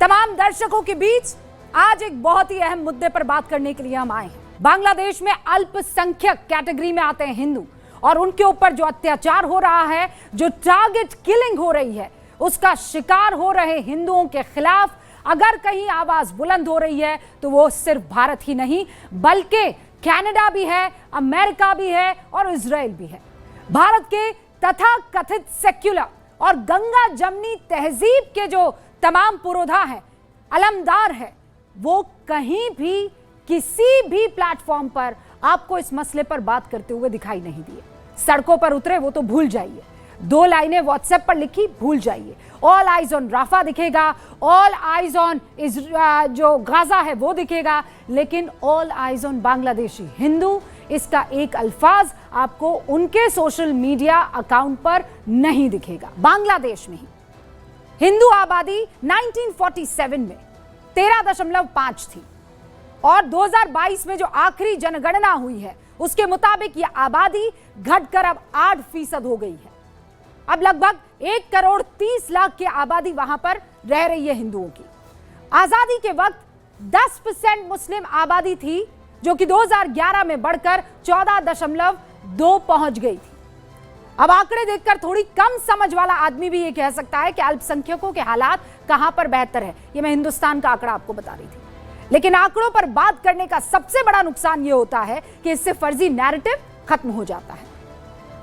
तमाम दर्शकों के बीच आज एक बहुत ही अहम मुद्दे पर बात करने के लिए हम आए हैं। बांग्लादेश में अल्पसंख्यक कैटेगरी में आते हैं हिंदू, और उनके ऊपर जो अत्याचार हो रहा है, जो टारगेट किलिंग हो रही है, उसका शिकार हो रहे हिंदुओं के खिलाफ अगर कहीं आवाज बुलंद हो रही है तो वो सिर्फ भारत ही नहीं बल्कि कनाडा भी है, अमेरिका भी है और इजराइल भी है। भारत के तथा कथित सेक्युलर और गंगा जमनी तहजीब के जो तमाम पुरोधा हैं, अलमदार है, वो कहीं भी किसी भी प्लेटफॉर्म पर आपको इस मसले पर बात करते हुए दिखाई नहीं दिए। सड़कों पर उतरे वो तो भूल जाइए, 2 लाइनें व्हाट्सएप पर लिखी भूल जाइए। ऑल आइज ऑन राफा दिखेगा, ऑल आइज ऑन जो गाजा है वो दिखेगा, लेकिन all eyes on Bangladeshi Hindu इसका एक अल्फाज आपको उनके सोशल मीडिया अकाउंट पर नहीं दिखेगा। बांग्लादेश में ही हिंदू आबादी 1947 में 13.5 थी और 2022 में जो आखिरी जनगणना हुई है उसके मुताबिक यह आबादी घटकर अब 8% हो गई है। अब लगभग 1,30,00,000 की आबादी वहां पर रह रही है हिंदुओं की। आजादी के वक्त 10% मुस्लिम आबादी थी, जो कि 2011 में बढ़कर 14.2 पहुंच गई थी। अब आंकड़े देखकर थोड़ी कम समझ वाला आदमी भी ये कह सकता है कि अल्पसंख्यकों के हालात कहां पर बेहतर है। ये मैं हिंदुस्तान का आंकड़ा आपको बता रही थी, लेकिन आंकड़ों पर बात करने का सबसे बड़ा नुकसान ये होता है कि इससे फर्जी नैरेटिव खत्म हो जाता है।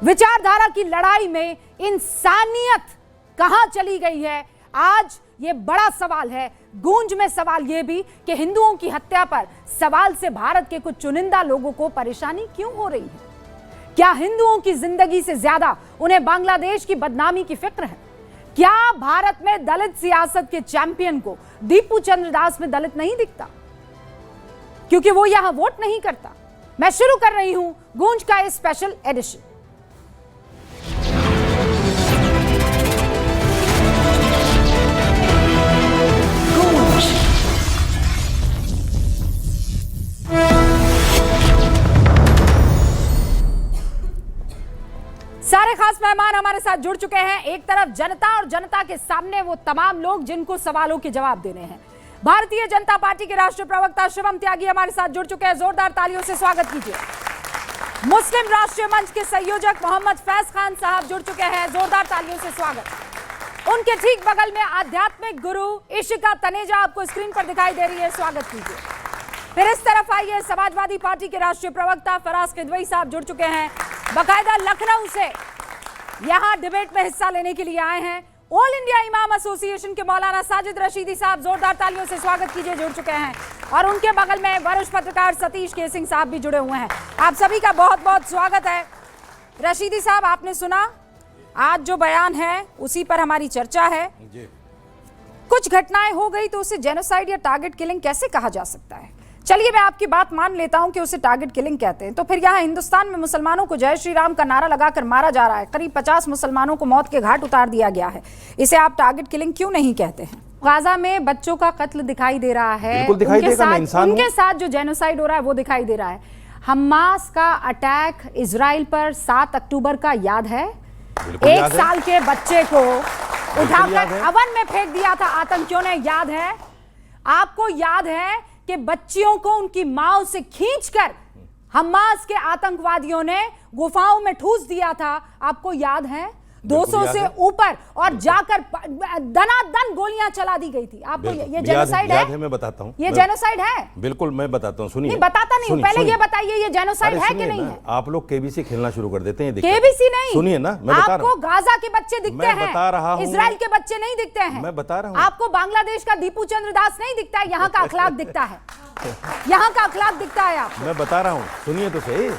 विचारधारा की लड़ाई में इंसानियत कहां चली गई है, आज ये बड़ा सवाल है। गूंज में सवाल ये भी कि हिंदुओं की हत्या पर सवाल से भारत के कुछ चुनिंदा लोगों को परेशानी क्यों हो रही है? क्या हिंदुओं की जिंदगी से ज्यादा उन्हें बांग्लादेश की बदनामी की फिक्र है? क्या भारत में दलित सियासत के चैंपियन को दीपू चंद्र दास में दलित नहीं दिखता क्योंकि वो यहां वोट नहीं करता? मैं शुरू कर रही हूं गूंज का ये स्पेशल एडिशन। सारे खास मेहमान हमारे साथ जुड़ चुके हैं। एक तरफ जनता और जनता के सामने वो तमाम लोग जिनको सवालों के जवाब देने हैं। भारतीय जनता पार्टी के राष्ट्रीय प्रवक्ता शिवम त्यागी हमारे साथ जुड़ चुके हैं, जोरदार तालियों से स्वागत कीजिए। मुस्लिम राष्ट्रीय मंच के संयोजक मोहम्मद फैज खान साहब जुड़ चुके हैं, जोरदार तालियों से स्वागत। उनके ठीक बगल में आध्यात्मिक गुरु इशिका तनेजा आपको स्क्रीन पर दिखाई दे रही है, स्वागत कीजिए। फिर इस तरफ आइए, समाजवादी पार्टी के राष्ट्रीय प्रवक्ता फराज किदवई साहब जुड़ चुके हैं, बाकायदा लखनऊ से यहां डिबेट में हिस्सा लेने के लिए आए हैं। ऑल इंडिया इमाम एसोसिएशन के मौलाना साजिद रशीदी साहब, जोरदार तालियों से स्वागत कीजिए, जुड़ चुके हैं। और उनके बगल में वरिष्ठ पत्रकार सतीश के सिंह साहब भी जुड़े हुए हैं। आप सभी का बहुत बहुत स्वागत है। रशीदी साहब, आपने सुना आज जो बयान है उसी पर हमारी चर्चा है। कुछ घटनाएं हो गई तो उसे जेनोसाइड या टारगेट किलिंग कैसे कहा जा सकता है? चलिए मैं आपकी बात मान लेता हूं कि उसे टारगेट किलिंग कहते हैं, तो फिर यहाँ हिंदुस्तान में मुसलमानों को जय श्री राम का नारा लगाकर मारा जा रहा है, करीब 50 मुसलमानों को मौत के घाट उतार दिया गया है, इसे आप टारगेट किलिंग क्यों नहीं कहते हैं? गाजा में बच्चों का कत्ल दिखाई दे रहा है, उनके साथ जो जेनोसाइड हो रहा है वो दिखाई दे रहा है। हमास का अटैक इजराइल पर 7 अक्टूबर का याद है? 1 साल के बच्चे को उठाकर अवन में फेंक दिया था आतंकियों ने, याद है आपको? याद है कि बच्चियों को उनकी मां से खींचकर हमास के आतंकवादियों ने गुफाओं में ठूस दिया था, आपको याद है? 200 से ऊपर और जाकर दनादन गोलियां चला दी गई थी। आपको ये जेनोसाइड है? मैं बताता हूं, ये जेनोसाइड है। बिल्कुल मैं बताता हूं, सुनिए। नहीं बताता नहीं, पहले ये बताइए ये जेनोसाइड है कि नहीं है? आप लोग केबीसी खेलना शुरू कर देते हैं। केबीसी नहीं, सुनिए ना, मैं बता रहा हूं। आपको गाजा के बच्चे दिखते हैं, मैं बता रहा हूं। इजराइल के बच्चे नहीं दिखते हैं, मैं बता रहा हूं। आपको बांग्लादेश का दीपू चंद्र दास नहीं दिखता है, यहाँ का अखलाक दिखता है, यहाँ का अखलाक दिखता है आपको। मैं बता रहा हूँ, सुनिए तो सही,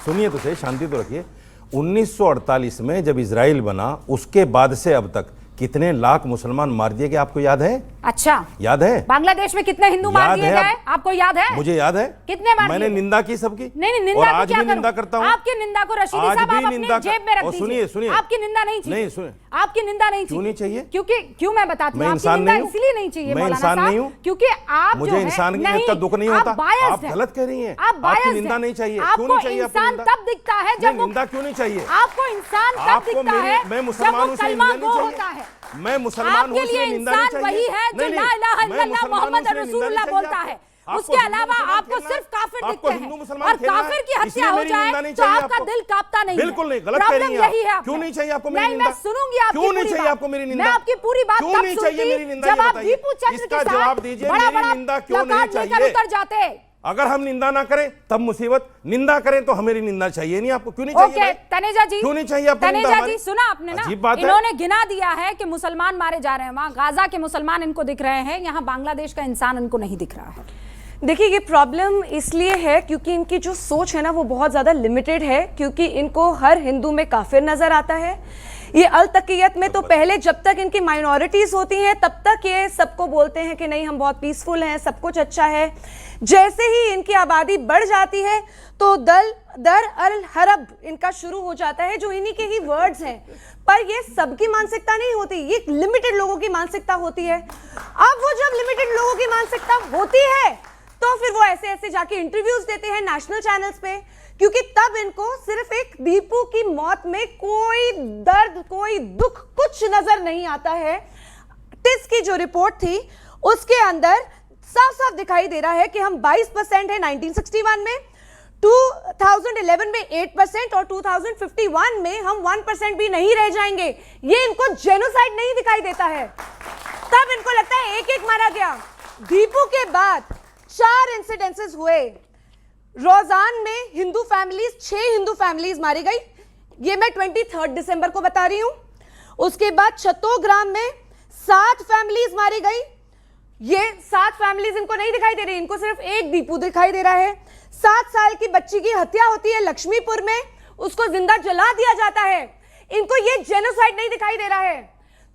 सुनिए तो सही, शांति तो रखिए। 1948 में जब इजराइल बना उसके बाद से अब तक कितने लाख मुसलमान मार दिए गए, आपको याद है? अच्छा, याद है? बांग्लादेश में कितने हिंदू मार दिए गए, आपको याद है? मुझे याद है। कितने मार? मैंने निंदा की सबकी। नहीं, निंदा आज भी निंदा करता हूँ। आपकी निंदा को रशीदी साहब आप अपनी जेब में रख दीजिए। सुनिए सुनिए, आपकी निंदा नहीं चाहिए। नहीं सुनिए, आपकी निंदा नहीं चाहिए। क्यों नहीं चाहिए? क्योंकि क्यों मैं बताती हूँ, आपकी निंदा इसलिए नहीं चाहिए मौलाना साहब क्योंकि आप, मुझे इंसान का दुख नहीं होता। आप गलत कह रही हैं, आपकी निंदा नहीं चाहिए। क्यों नहीं चाहिए? इंसान तब दिखता है जब निंदा क्यों नहीं चाहिए? आपको इंसान तब दिखता है मैं मुसलमान हूँ, होता है। मैं मुसलमान हूं, आपके लिए इंसान वही है जो ला इलाहा इल्लल्लाह मोहम्मद रसूलुल्लाह बोलता है, उसके अलावा आपको सिर्फ काफिर दिखते हैं। और काफिर की हत्या हो जाए तो आपका दिल कांपता नहीं है। बिल्कुल नहीं, गलत कह रही हैं यही है। क्यों नहीं चाहिए आपको मेरी निंदा? मैं सुनूंगी आपकी क्यों नहीं पूरी चाहिए बात। आपको मेरी निंदा? मैं आपकी पूरी बात क्यों नहीं चाहिए मेरी निंदा? जब आप दीपू चंद्र के इसका साथ जवाब दीजिए, बड़ा मेरी निंदा क्यों नहीं चाहिए? उतर जाते। अगर हम निंदा ना करें तब मुसीबत, निंदा करें तो हमें निंदा चाहिए नहीं। आपको क्यों नहीं चाहिए? ओके तनेजा जी, क्यों नहीं चाहिए आपको निंदा? तनेजा जी सुना आपने ना, अजीब बात है। इन्होंने गिना दिया है कि मुसलमान मारे जा रहे हैं, वहां गाजा के मुसलमान इनको दिख रहे हैं, यहाँ बांग्लादेश का इंसान इनको नहीं दिख रहा है। देखिए ये प्रॉब्लम इसलिए है क्योंकि इनकी जो सोच है ना वो बहुत ज़्यादा लिमिटेड है, क्योंकि इनको हर हिंदू में काफिर नज़र आता है। ये अल तकीयत में तो पहले जब तक इनकी माइनॉरिटीज़ होती हैं तब तक ये सबको बोलते हैं कि नहीं हम बहुत पीसफुल हैं, सब कुछ अच्छा है। जैसे ही इनकी आबादी बढ़ जाती है तो दर अल हरब इनका शुरू हो जाता है, जो इन्हीं के ही वर्ड्स हैं। पर ये सबकी मानसिकता नहीं होती, ये लिमिटेड लोगों की मानसिकता होती है। अब वो जब लिमिटेड लोगों की मानसिकता होती है तो फिर वो ऐसे ऐसे जाके इंटरव्यूज देते हैं नेशनल चैनल्स पे, क्योंकि तब इनको सिर्फ एक दीपू की मौत में कोई दर्द, कोई दुख, कुछ नजर नहीं आता है। टिस की जो रिपोर्ट थी उसके अंदर साफ साफ दिखाई दे रहा है कि हम 22% है 1961 में, 2011 में 8% और 2051 में हम 1% भी नहीं रह जाएंगे। ये इनको जेनोसाइड नहीं दिखाई देता है। तब इनको लगता है एक एक मारा गया। दीपू के बाद 4 इंसिडेंसेस हुए। रोजान में हिंदू फैमिलीज, 6 हिंदू फैमिलीज मारी गई, ये मैं 23 दिसंबर को बता रही हूं। उसके बाद छत्तोग्राम में 7 फैमिलीज मारी गई। ये 7 फैमिलीज इनको नहीं दिखाई दे रही, इनको सिर्फ एक दीपू दिखाई दे रहा है। 7 साल की बच्ची की हत्या होती है लक्ष्मीपुर में, उसको जिंदा जला दिया जाता है। इनको ये जेनोसाइड नहीं दिखाई दे रहा है।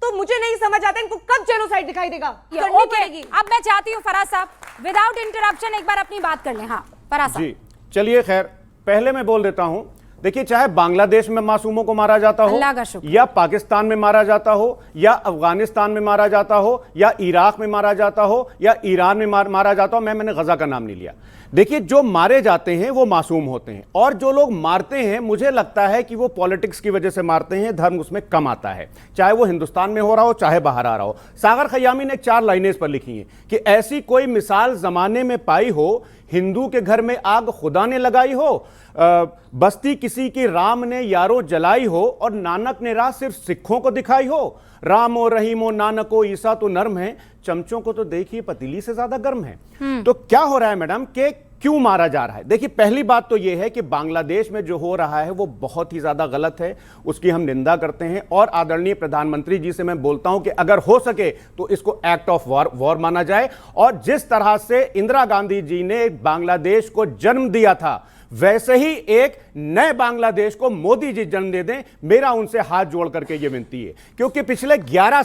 तो मुझे नहीं समझ आता इनको कब जेनोसाइड दिखाई देगा। करनी पड़ेगी। अब मैं चाहती हूँ फराज साहब विदाउट इंटरप्शन एक बार अपनी बात कर लें। हाँ फराज साहब जी चलिए, खैर पहले मैं बोल देता हूं, देखिए चाहे बांग्लादेश में मासूमों को मारा जाता हो, या पाकिस्तान में मारा जाता हो, या अफगानिस्तान में मारा जाता हो, या इराक में मारा जाता हो, या ईरान में मारा जाता हो, मैंने गजा का नाम नहीं लिया। देखिए जो मारे जाते हैं वो मासूम होते हैं, और जो लोग मारते हैं मुझे लगता है कि वो पॉलिटिक्स की वजह से मारते हैं, धर्म उसमें कम आता है, चाहे वो हिंदुस्तान में हो रहा हो चाहे बाहर आ रहा हो। सागर खयामी ने 4 लाइनें इस पर लिखी हैं कि ऐसी कोई मिसाल जमाने में पाई हो, हिंदू के घर में आग खुदा ने लगाई हो, बस्ती किसी की राम ने यारो जलाई हो, और नानक ने राह सिर्फ सिखों को दिखाई हो। रामो रहीमो नानको ईसा तो नर्म है, चमचों को तो देखिए पतीली से ज्यादा गर्म है। तो क्या हो रहा है मैडम कि क्यों मारा जा रहा है? देखिए पहली बात तो यह है कि बांग्लादेश में जो हो रहा है वो बहुत ही ज्यादा गलत है, उसकी हम निंदा करते हैं। और आदरणीय प्रधानमंत्री जी से मैं बोलता हूं कि अगर हो सके तो इसको एक्ट ऑफ वॉर माना जाए, और जिस तरह से इंदिरा गांधी जी ने बांग्लादेश को जन्म दिया था वैसे ही एक नए बांग्लादेश को मोदी जी जन्म दे दें। मेरा उनसे हाथ जोड़ करके यह विनती है, क्योंकि पिछले 11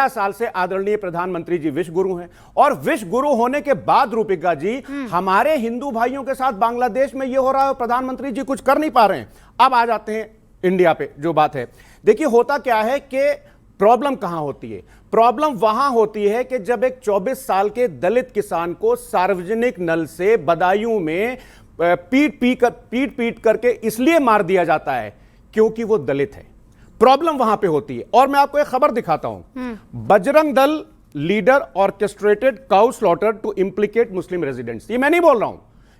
साल से आदरणीय प्रधानमंत्री जी विश्व गुरु हैं, और विश्व गुरु होने के बाद रूपिका जी हमारे हिंदू भाइयों के साथ बांग्लादेश में यह हो रहा है, प्रधानमंत्री जी कुछ कर नहीं पा रहे हैं। अब आ जाते हैं इंडिया पे जो बात है। देखिए होता क्या है कि प्रॉब्लम कहां होती है? प्रॉब्लम वहां होती है कि जब एक 24 साल के दलित किसान को सार्वजनिक नल से बदायूं में पीट करके इसलिए मार दिया जाता है क्योंकि वो दलित है। प्रॉब्लम वहां पे होती है। और मैं आपको एक खबर दिखाता हूं, Bajrang Dal leader orchestrated cow slaughter to implicate Muslim residents. ये मैं नहीं बोल रहा हूं,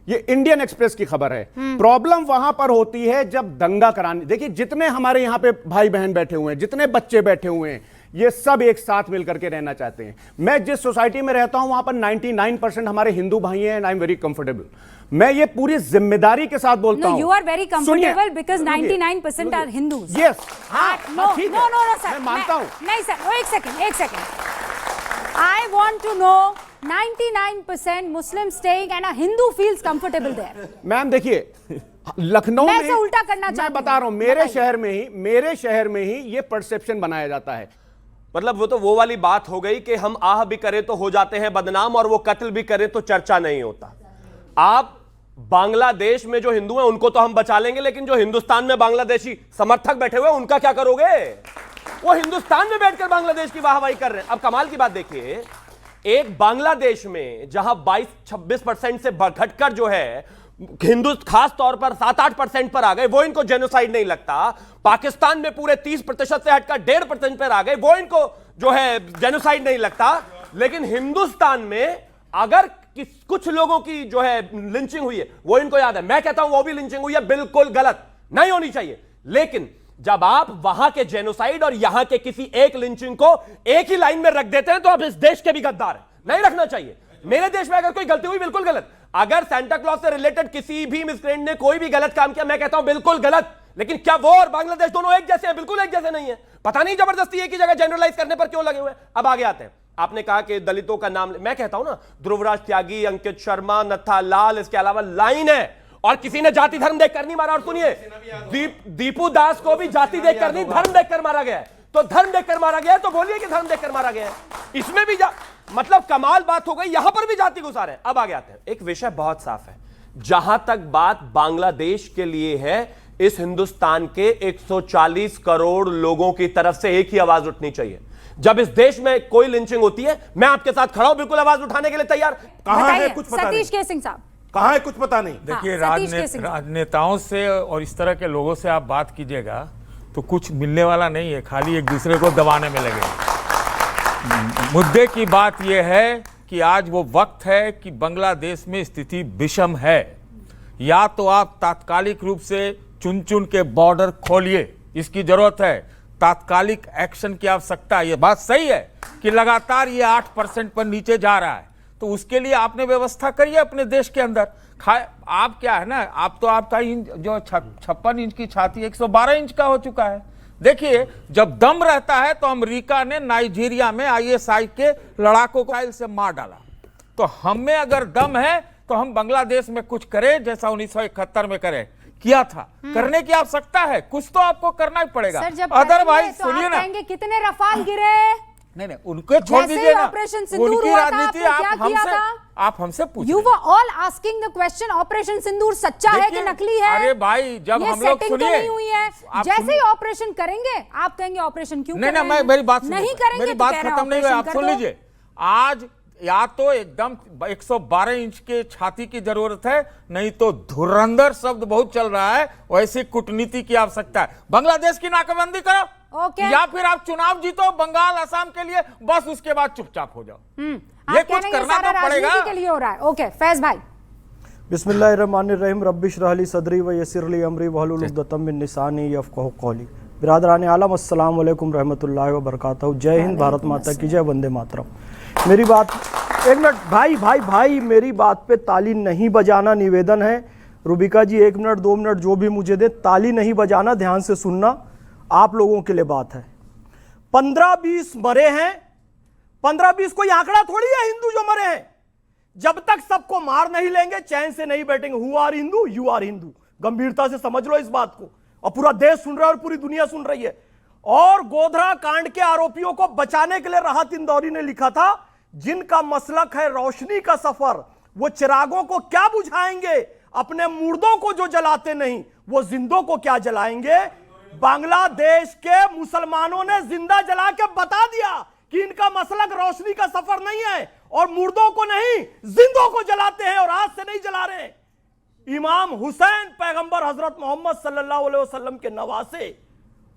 ये इंडियन एक्सप्रेस की खबर है। प्रॉब्लम वहां पर होती है जब दंगा कराने, देखिए जितने हमारे यहां पे भाई बहन बैठे हुए हैं, जितने बच्चे बैठे हुए हैं, ये सब एक साथ मिलकर के रहना चाहते हैं। मैं जिस सोसाइटी में रहता हूं वहां पर 99% हमारे हिंदू भाई हैं, and I am very comfortable. मैं ये पूरी जिम्मेदारी के साथ बोलता हूं। You are very comfortable because 99% are Hindus. Yes, no ठीक नो नो सर, मैं मानता हूं। नहीं सर, एक second. I want to know 99% Muslim staying and a Hindu feels comfortable there. Ma'am देखिए लखनऊ में मैं उल्टा करना चाहता हूं। मैं बता रहा हूं, मेरे शहर में ही ये परसेप्शन बनाया जाता है। मतलब वो तो वो वाली बात हो गई कि हम आह भी करें तो हो जाते हैं बदनाम, और वो कत्ल भी करें तो चर्चा नहीं होता। आप बांग्लादेश में जो हिंदू हैं उनको तो हम बचा लेंगे, लेकिन जो हिंदुस्तान में बांग्लादेशी समर्थक बैठे हुए हैं उनका क्या करोगे? वो हिंदुस्तान में बैठकर बांग्लादेश की वाहवाही कर रहे हैं। अब कमाल की बात देखिए, एक बांग्लादेश में जहां 22-26% से घटकर जो है हिंदू खास तौर पर 7-8% पर आ गए, वो इनको जेनोसाइड नहीं लगता। पाकिस्तान में पूरे 30% से हटकर 1.5% पर आ गए, वो इनको जो है जेनोसाइड नहीं लगता। लेकिन हिंदुस्तान में अगर कुछ लोगों की जो है लिंचिंग हुई है, वो इनको याद है। मैं कहता हूं वो भी लिंचिंग हुई है, बिल्कुल गलत, नहीं होनी चाहिए। लेकिन जब आप वहां के जेनोसाइड और यहां के किसी एक लिंचिंग को एक ही लाइन में रख देते हैं, तो आप इस देश के भी गद्दार हैं। नहीं रखना चाहिए। मेरे देश में अगर कोई गलती हुई, बिल्कुल गलत। अगर सेंटा क्लॉज से रिलेटेड किसी भी मिसक्रेंट ने कोई भी गलत काम किया, मैं कहता हूं बिल्कुल गलत। लेकिन क्या वो और बांग्लादेश दोनों एक जैसे हैं? बिल्कुल एक जैसे नहीं है। पता नहीं जबरदस्ती एक ही जगह जनरलाइज करने पर क्यों लगे हुए हैं। अब आगे आते हैं। आपने कहा कि दलितों का नाम, मैं कहता हूं ना, ध्रुवराज त्यागी, अंकित शर्मा, नत्था लाल, इसके अलावा लाइन है। और किसी ने जाति धर्म देखकर नहीं मारा। और सुनिए, दीपू दास को भी जाति देखकर नहीं, धर्म देखकर मारा गया है। तो धर्म देखकर मारा गया है, तो बोलिए कि धर्म देखकर मारा गया है। इसमें भी मतलब कमाल बात हो गई, यहां पर भी जाति घुसा रहे हैं। अब आगे आते हैं। एक विषय बहुत साफ है, जहां तक बात बांग्लादेश के लिए है, इस हिंदुस्तान के 140 करोड़ लोगों की तरफ से एक ही आवाज उठनी चाहिए। जब इस देश में कोई लिंचिंग होती है, मैं आपके साथ खड़ा हूं, बिल्कुल आवाज उठाने के लिए तैयार। कहां है कुछ पता नहीं। सतीश केसिंग साहब कहां है कुछ पता नहीं। देखिए, सतीश के राजनेताओं से और इस तरह के लोगों से आप बात कीजिएगा तो कुछ मिलने वाला नहीं है, खाली एक दूसरे को दबाने में लगे। मुद्दे की बात यह है कि आज वो वक्त है कि बांग्लादेश में स्थिति विषम है। या तो आप तात्कालिक रूप से चुन चुन के बॉर्डर खोलिए, इसकी जरूरत है। तात्कालिक एक्शन की आवश्यकता है। ये बात सही है कि लगातार ये 8% पर नीचे जा रहा है, तो उसके लिए आपने व्यवस्था करिए अपने देश के अंदर। आप क्या है ना, आप तो आपका जो 56 इंच की छाती 112 इंच का हो चुका है। देखिए, जब दम रहता है तो अमेरिका ने नाइजीरिया में ISI के लड़ाकों को मिसाइल से मार डाला। तो हम में अगर दम है तो हम बांग्लादेश में कुछ करें, जैसा 1971 में करें, किया था। करने की आवश्यकता है, कुछ तो आपको करना ही पड़ेगा। अदरवाइज सुनिए ना, कितने रफाल गिरे। नहीं, उनको छोड़ दीजिए ना, ऑपरेशन सिंदूर उनकी हुआ था, राजनीति आप हमसे पूछिए। You were all asking the question, operation Sindoor सच्चा है कि नकली है? अरे भाई, जब हम लोग सुनिए, नहीं हुई है, जैसे ही ऑपरेशन करेंगे आप कहेंगे ऑपरेशन क्यों नहीं, मैं मेरी बात नहीं करेंगे, मेरी बात खत्म नहीं हुई, आप सुन लीजिए। आज या तो एकदम 112 इंच के छाती की जरूरत है, नहीं तो धुरंधर शब्द बहुत चल रहा है, वैसी कूटनीति की आवश्यकता है। बांग्लादेश की नाकाबंदी करो, या फिर आप चुनाव जीतो बंगाल असम के लिए, बस उसके बाद चुपचाप हो जाओ। ये कुछ करना तो पड़ेगा। के लिए हो रहा है। ओके, फैज भाई। बिस्मिल्लाहिर्रहमानिर्रहीम, रब्बि इश्रह ली सदरी व यस्सिर ली अमरी वहलुल उक़दतम मिन लिसानी यफ़क़हू क़ौली। बिरादरान आलम, अस्सलाम वालेकुम रहमतुल्लाहि व बरकातहू। जय हिंद, भारत माता की जय, वंदे मातरम। मेरी बात, एक मिनट भाई, मेरी बात पे ताली नहीं बजाना निवेदन है। रूबिका जी 1 मिनट 2 मिनट जो भी मुझे दे, ताली नहीं बजाना, ध्यान से सुनना, आप लोगों के लिए बात है। 15-20 मरे हैं, 15-20 कोई आंकड़ा थोड़ी है हिंदू जो मरे हैं। जब तक सबको मार नहीं लेंगे चैन से नहीं बैठेंगे। Who are Hindu, you are Hindu. गंभीरता से समझ लो इस बात को, और पूरा देश सुन रहा है और पूरी दुनिया सुन रही है। और गोधरा कांड के आरोपियों को बचाने के लिए राहत इंदौरी ने लिखा था, जिनका मसलक है रोशनी का सफर, वो चिरागों को क्या बुझाएंगे, अपने मुर्दों को जो जलाते नहीं वो जिंदों को क्या जलाएंगे। बांग्लादेश के मुसलमानों ने जिंदा जला के बता दिया कि इनका मसलक रोशनी का सफर नहीं है, और मुर्दों को नहीं जिंदों को जलाते हैं, और आज से नहीं जला रहे हैं। इमाम हुसैन पैगंबर हजरत मोहम्मद सल्लल्लाहु अलैहि वसल्लम के नवासे,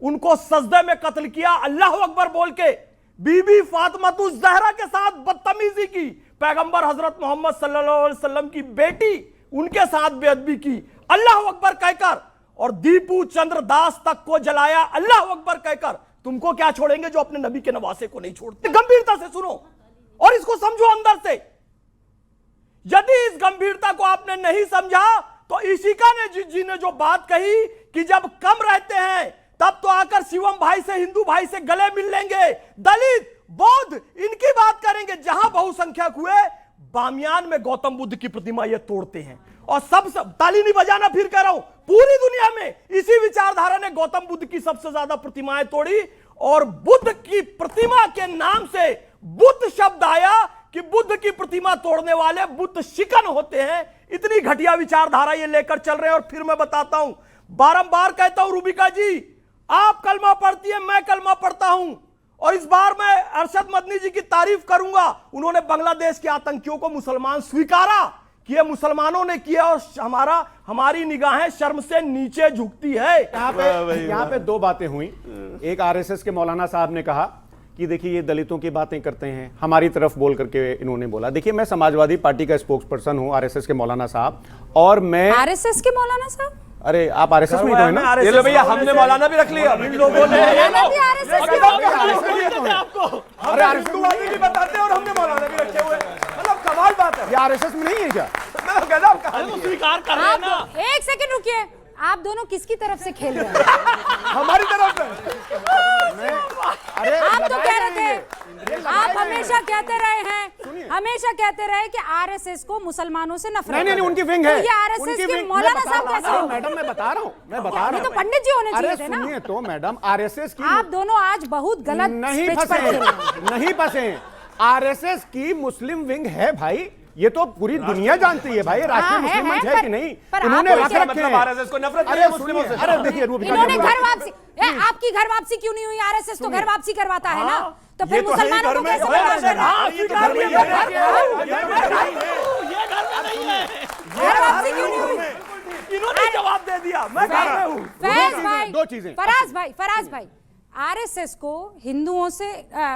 उनको सजदे में कत्ल किया अल्लाह अकबर बोल के। बीबी फातिमातुज जहरा के साथ बदतमीजी की, पैगंबर हजरत मोहम्मद सल्लल्लाहु अलैहि वसल्लम की बेटी, उनके साथ बेअदबी की अल्लाह अकबर कहकर, और दीपू चंद्र दास तक को जलाया अल्लाह अकबर कहकर। तुमको क्या छोड़ेंगे जो अपने नबी के नवासे को नहीं छोड़ते। गंभीरता से सुनो और इसको समझो अंदर से। यदि इस गंभीरता को आपने नहीं समझा तो इशिका ने जी ने जो बात कही कि जब कम रहते हैं तब तो आकर शिवम भाई से, हिंदू भाई से गले मिल लेंगे, दलित बौद्ध इनकी बात करेंगे। जहां बहुसंख्यक हुए, बामियान में गौतम बुद्ध की प्रतिमा ये तोड़ते हैं। और सब ताली नहीं बजाना, फिर कह रहा हूं, पूरी दुनिया में इसी विचारधारा ने गौतम बुद्ध की सबसे ज्यादा प्रतिमाएं तोड़ी। और बुद्ध की प्रतिमा के नाम से बुद्ध शब्द आया कि बुद्ध की प्रतिमा तोड़ने वाले बुद्ध शिकन होते हैं। इतनी घटिया विचारधारा ये लेकर चल रहे हैं। और फिर मैं बताता हूं, बारंबार कहता हूं, रूबिका जी आप कलमा पढ़ती है, मैं कलमा पढ़ता हूं, और इस बार मैं अरशद मदनी जी की तारीफ करूंगा। उन्होंने बांग्लादेश के आतंकियों को मुसलमान स्वीकारा, कि ये मुसलमानों ने किया और हमारी निगाहें शर्म से नीचे झुकती है। यहाँ पे दो बातें हुई। एक आरएसएस के मौलाना साहब ने कहा कि देखिए ये दलितों की बातें करते हैं, हमारी तरफ बोल करके इन्होंने बोला। देखिए मैं समाजवादी पार्टी का स्पोक्स पर्सन हूं, आरएसएस के मौलाना साहब, और मैं आरएसएस के मौलाना साहब, अरे आप आरएसएस में तो है ना? ये लो भैया, हमने मौलाना भी रख लिया। इन लोगों ने आपको अरे आरएसएस भी बताते हैं और हमने मौलाना भी रखे हुए, मतलब कमाल बात है। ये आरएसएस में नहीं है क्या? स्वीकार कर रहे हैं ना। एक सेकंड रुकिए, आप दोनों किसकी तरफ से खेल रहे हैं? हमारी तरफ से। अरे आप तो कह रहे थे, आप हमेशा कहते रहे हैं, हमेशा कहते रहे कि आरएसएस को मुसलमानों से नफरत है। नहीं उनकी विंग है। तो ये आरएसएस के मौलाना साहब कैसे हो? मैडम मैं बता रहा हूँ, ये तो पंडित जी होने चाहिए थे ना। सुनिए तो मैडम, आरएसएस की आप दोनों आज बहुत गलत नहीं पिच पर खेल रहे हैं। नहीं फंसे। आरएसएस की मुस्लिम विंग है भाई, ये तो पूरी दुनिया जानती है भाई, राष्ट्रीय मुस्लिम मंच है कि नहीं? इन्होंने रख रखे हैं। आरएसएस को नफरत अरे मुस्लिमों से, अरे देखिए इन्होंने घर वापसी, आपकी घर वापसी क्यों नहीं हुई? आरएसएस तो घर वापसी करवाता है ना, तो फिर मुसलमानों को कैसे बर्दाश्त करना? घर वापसी क्यों नहीं हुई? इन्होंने जवाब दे दिया, मैं घर में हूँ। फैज भाई, दो चीजें। फराज भाई, आरएसएस को हिंदुओं से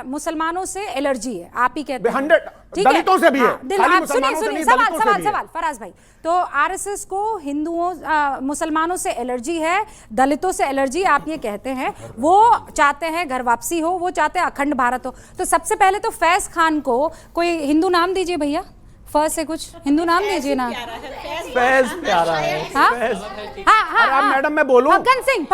मुसलमानों से एलर्जी है, आप ही कहते हैं। 100 ठीक है? दलितों से भी है। हाँ, खाली आप मुसलमानों से सुनिए, नहीं, दलितों से भी है। सवाल फराज भाई, तो आरएसएस को मुसलमानों से एलर्जी है, दलितों से एलर्जी, आप ये कहते हैं। वो चाहते हैं घर वापसी हो, वो चाहते हैं अखंड भारत हो। तो सबसे पहले तो फैज खान को कोई हिंदू नाम दीजिए भैया, फर्ज से कुछ हिंदू नाम दीजिए ना। फैज प्यारा है। हाँ अरे मैडम मैं बोलूं, फग्गन सिंह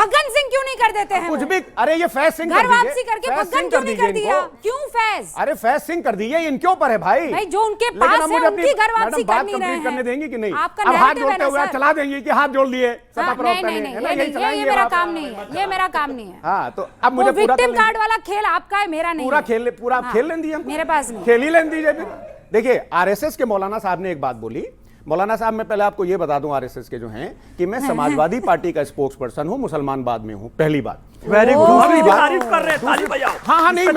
क्यों नहीं कर देते हैं? कुछ भी, अरे ये फैज सिंह घर वापसी करके फग्गन क्यों नहीं कर दिया? क्यों फैज? अरे फैज सिंह कर दीजिए, इनके ऊपर है भाई। भाई जो उनके पास है उनकी घर वापसी कर नहीं रहे हैं। करने देंगे कि नहीं? आपका अब हाथ narrative है जोड़ते ना हुए सर? चला देंगे कि हाथ जोड़ लिए सपा प्रवक्ता ने, नहीं, है ना? यही ये चलाएंगे मेरा आप। काम नहीं है, ये मेरा काम नहीं है। हाँ तो अब मुझे पूरा विक्टिम कार्ड वाला खेल आपका है, मेरा नहीं। पूरा खेल, पूरा खेल लें दीजिए, मेरे पास नहीं। खेल ही लें दीजिए फिर। देखिए आरएसएस के मौलाना साहब ने एक बात बोली। मौलाना साहब मैं पहले आपको ये बता दूं आरएसएस के जो हैं कि मैं समाजवादी पार्टी का स्पोक्स पर्सन हूं, मुसलमानवाद में हूं, पहली बात। वेरी गुड, दूसरी तारीफ कर रहे हैं, ताली बजाओ। हाँ नहीं,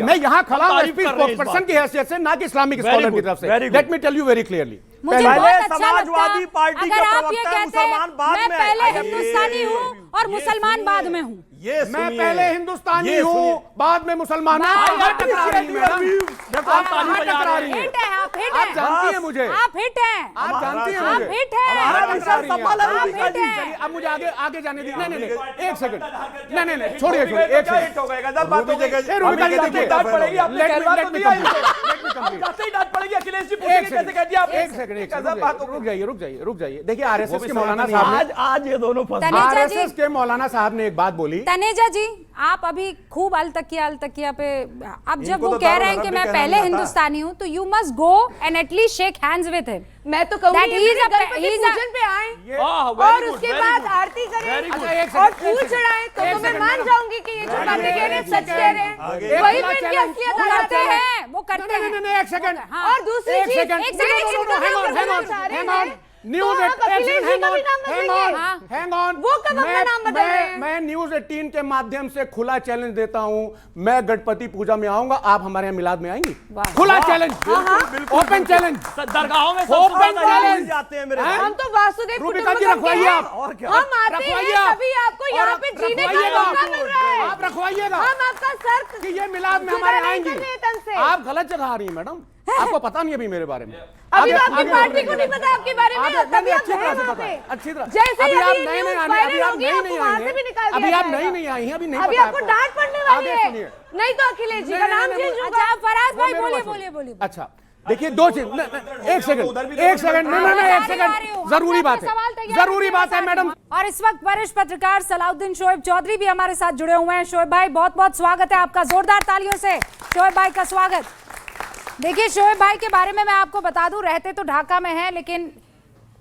मैं यहाँ खड़ा हूं तारीफ कर रहे हैं स्पोक्स पर्सन की हैसियत से, ना कि इस्लामिक स्कॉलर की तरफ से। very good. Let me tell you very clearly. मुझे पहले बहुत अच्छा समाजवादी लगता पार्टी अगर का आप ये प्रवक्ता है, कहते मुसलमान बाद मैं में पहले आए। हिंदुस्तानी हूँ और मुसलमान बाद में हूँ। मैं पहले हिंदुस्तानी हूँ, बाद में मुसलमान। हिट है, आप हिट आप हैं, जानती हैं मुझे, आप हिट हैं, आप जानती हैं आप मुझे। हिट हैं। चलिए अब मुझे आगे आगे जाने दीजिए। नहीं नहीं नहीं, एक सेकंड, नहीं नहीं छोड़िए छोड़िए, एक सेकंड। रूबिका जी देखिए, डांट पड़ेगी, आपने कहलवा तो दिया ही नहीं। कंप्लीट। जाते ही डांट पड़ेगी, अखिलेश जी पूछेंगे कैसे कह दिया आपने? एक सेकंड, रुक जाइए। देखिए आरएसएस के मौलाना साहब ने, आज ये दोनों फंस तनेजा जी, आरएसएस के मौलाना साहब ने एक बात बोली। तनेजा जी, आप अभी खूब अलतकिया पे, अब जब इनको वो तो कह दारुल रहे हैं कि हरम भी मैं कहना पहले नहीं आता। हिंदुस्तानी हूँ, तो you must go and at least shake hands with him. मैं तो कहूंगी That ये he is मेरे a- घर पे he is a- पूजन पे आए very और good, उसके very बाद good. आरती करें अच्छा, एक और सेकंड, फूल एक चढ़ाएं, तो एक मैं सेकंड, मान मैडम। जाऊंगी कि ये जो बातें कह रहे हैं सच कह रहे हैं। आगे। वही एक तो इनकी चैलेंज। असलियत वो दिखाते करते हैं। हैं, वो करते हैं। नहीं एक सेकंड। हाँ। और दूसरी एक चीज, सेकंड, एक second, hang on, news Akhilesh ji का भी नाम बदलेंगे। Hang on. वो कब अपना नाम बदल रहे हैं? मैं न्यूज 18 के माध्यम से खुला चैलेंज देता हूं, मैं गणपति पूजा में आऊंगा, आप हमारे यहाँ मिलाद में आएंगी? खुला चैलेंज, ओपन चैलेंज, दरगाहों में ओपन चैलेंज जाते हैं मेरे। हम तो वासुदेव रूबिका जी कुटुंबकम के रखवाइए हैं। आप, और क्या? हम आते रखवाइए हैं आप। तभी आपको यहाँ पे जीने का रखवाइएगा मौका आप। मिल रहा है। आप रखवाइएगा हम आपका सर कि ये मिलाद में जुदा हमारे नहीं आएंगी। कर रहे हैं तन से। आप गलत जगह आ रही हैं मैडम, आपको पता नहीं अभी मेरे बारे में। अभी तो आगे- आपकी आगे- पार्टी को नहीं पता आपके बारे में, आगे- तभी आप अच्छी तरह गए से वहाँ पता पे। है, अच्छी तरह। जैसे ही अभी आप अभी नए न्यूज़ नए आने, वायरल अभी आप होगी, नई आपको नहीं वहाँ आई से भी निकाल हैं, दिया अभी आप जाएगा। नई नहीं आई हैं, अभी नहीं अभी पता आपको आपको। डांट पड़ने वाली आगे है, सुनिए। नहीं तो अखिलेश जी का नहीं, नाम नहीं, चेंज नहीं, होगा। अच्छा फराज भाई वो मेरी बोलिए बात बोलिए बोलिए। अच्छा देखिए, दो चीज, एक सेकंड, एक सेकंड, नहीं एक सेकंड, जरूरी बात है, जरूरी बात है मैडम। और इस वक्त वरिष्ठ पत्रकार सलाउद्दीन शोएब चौधरी भी हमारे साथ जुड़े हुए हैं। शोएब भाई बहुत बहुत स्वागत है आपका, जोरदार तालियों से शोएब भाई का स्वागत। देखिए शोएब भाई के बारे में मैं आपको बता दूं, रहते तो ढाका में हैं, लेकिन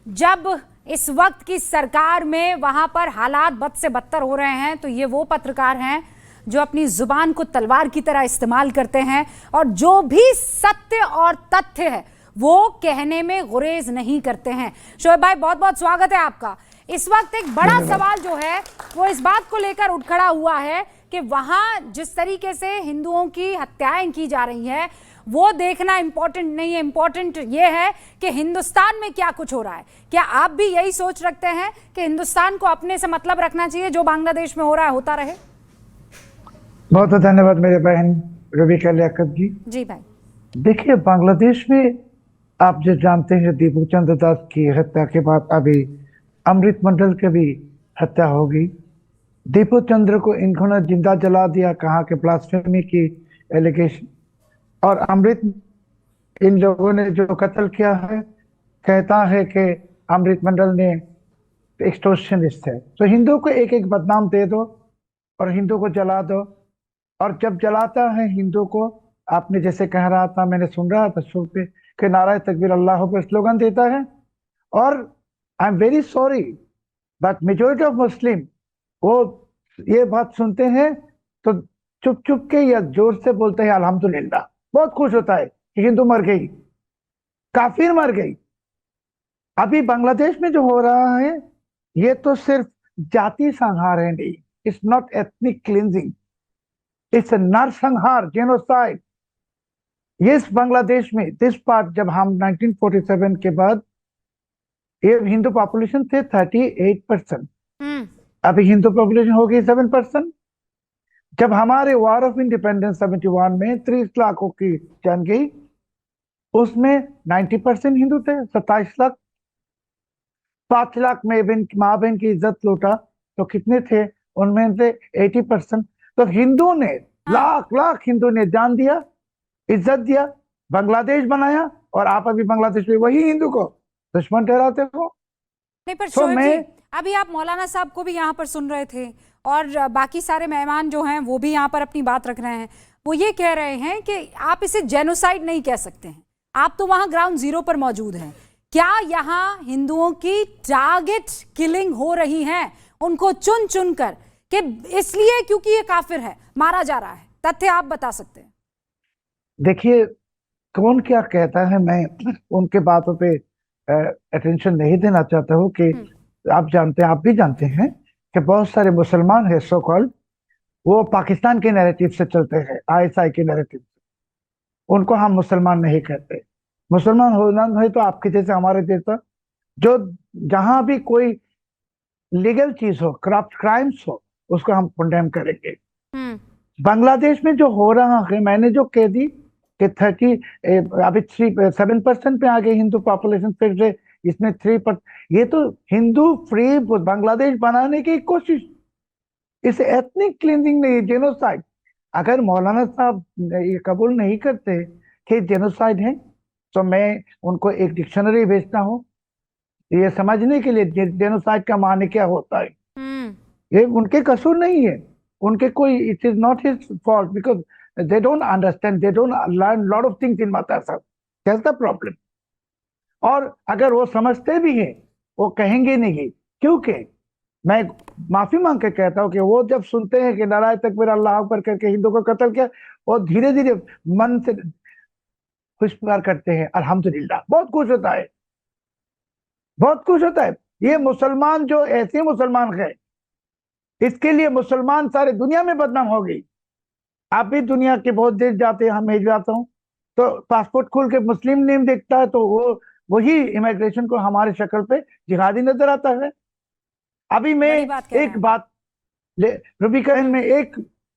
जब इस वक्त की सरकार में वहां पर हालात बद से बदतर हो रहे हैं, तो ये वो पत्रकार हैं जो अपनी जुबान को तलवार की तरह इस्तेमाल करते हैं और जो भी सत्य और तथ्य है वो कहने में गुरेज नहीं करते हैं। शोएब भाई बहुत बहुत स्वागत है आपका। इस वक्त एक बड़ा सवाल जो है वो इस बात को लेकर उठ खड़ा हुआ है कि वहां जिस तरीके से हिंदुओं की हत्याएं की जा रही हैं, वो देखना इंपॉर्टेंट नहीं है। इंपॉर्टेंट ये है कि हिंदुस्तान में क्या कुछ हो रहा है। क्या आप भी यही सोच रखते हैं कि हिंदुस्तान को अपने से मतलब रखना चाहिए, जो बांग्लादेश में हो रहा है होता रहे? बहुत बहुत धन्यवाद मेरे बहन रबीका लियाकत जी। जी भाई, देखिए, बांग्लादेश में आप जो जानते हैं, दीपू चंद्र दास की हत्या के बाद अभी अमृत मंडल की भी हत्या हो गई। दीपू चंद्र को इन्होंने जिंदा जला दिया, कहा कि ब्लास्फेमी की एलिगेशन। और अमृत, इन लोगों ने जो कत्ल किया है, कहता है कि अमृत मंडल ने एक्सटॉर्शनिस्ट है। तो हिंदू को एक एक बदनाम दे दो और हिंदू को जला दो। और जब जलाता है हिंदू को, आपने जैसे कह रहा था, मैंने सुन रहा था शो पे कि नारा तकबीर अल्लाह पर स्लोगन देता है। और आई am very sorry but majority of Muslim वो ये बात सुनते हैं तो चुप चुप के या जोर से बोलते हैं अल्हम्दुलिल्लाह। बहुत खुश होता है कि हिंदू मर गई, काफिर मर गई। अभी बांग्लादेश में जो हो रहा है, ये तो सिर्फ जाति संहार है नहीं, it's not ethnic cleansing, it's a नरसंहार, जेनोसाइड। ये बांग्लादेश में दिस पार्ट, जब हम 1947 के बाद, ये हिंदू पॉपुलेशन थे 38%, अभी हिंदू पॉपुलेशन हो गई 7%। जब हमारे वॉर ऑफ इंडिपेंडेंस 71 में 30 लाखों की जान गई, उसमें 90% हिंदू थे, 27 लाख। 5 लाख में माँ बहन की इज्जत लूटा तो कितने थे? उनमें से 80%। तो हिंदू ने लाख लाख हिंदू ने जान दिया, इज्जत दिया, बांग्लादेश बनाया। और आप अभी बांग्लादेश में वही हिंदू को दुश्मन ठहराते हो। नहीं पर शोएब जी, अभी आप मौलाना साहब को भी यहाँ पर सुन रहे थे और बाकी सारे मेहमान जो हैं वो भी यहाँ पर अपनी बात रख रहे हैं। वो ये कह रहे हैं कि आप इसे जेनोसाइड नहीं कह सकते हैं, आप तो वहाँ ग्राउंड जीरो पर मौजूद हैं। क्या यहाँ हिंदुओं की टारगेट किलिंग हो रही है, उनको चुन चुन कर, कि इसलिए क्योंकि ये काफिर है मारा जा रहा है? तथ्य आप बता सकते हैं? देखिए, कौन क्या कहता है, मैं उनके बातों पे अटेंशन नहीं देना चाहता हूँ कि आप जानते हैं, आप भी जानते हैं कि बहुत सारे मुसलमान हैं सो कॉल्ड, वो पाकिस्तान के नैरेटिव से चलते हैं, आईएसआई के नैरेटिव से। उनको हम मुसलमान नहीं कहते। मुसलमान होना है तो आपके जैसे, हमारे जैसा, जो जहां भी कोई लीगल चीज हो, करप्ट क्राइम्स हो, उसको हम कंडेम करेंगे। बांग्लादेश में जो हो रहा है, मैंने जो कह दी कि 7% पे आ गए हिंदू पॉपुलेशन, फिर से इसमें 3%, ये तो हिंदू फ्री बांग्लादेश बनाने की कोशिश, इसे एथनिक क्लींजिंग नहीं, जेनोसाइड। अगर मौलाना साहब ये कबूल नहीं करते कि जेनोसाइड है, तो मैं उनको एक डिक्शनरी भेजता हूँ ये समझने के लिए जेनोसाइड का माने क्या होता है। ये उनके कसूर नहीं है, उनके कोई, it is not his fault, because they don't understand, they don't learn lot of things in madrasa, that's the problem। और अगर वो समझते भी हैं, वो कहेंगे नहीं, क्योंकि मैं माफी मांग के कहता हूँ कि वो जब सुनते हैं कि नाराय तकबीर अल्लाह अकबर करके हिंदू को कत्ल किया, वो धीरे धीरे मन से खुशपुकार करते हैं, अल्हम्दुलिल्लाह। बहुत खुश होता है, बहुत खुश होता है। ये मुसलमान जो ऐसे मुसलमान है, इसके लिए मुसलमान सारे दुनिया में बदनाम हो गई। आप भी दुनिया के बहुत देश जाते हैं, मैं जाता हूँ, तो पासपोर्ट खोल के मुस्लिम नेम देखता है तो वो वही इमिग्रेशन को हमारे शक्ल पे जिहादी नजर आता है। अभी मैं एक बात रबीका, में एक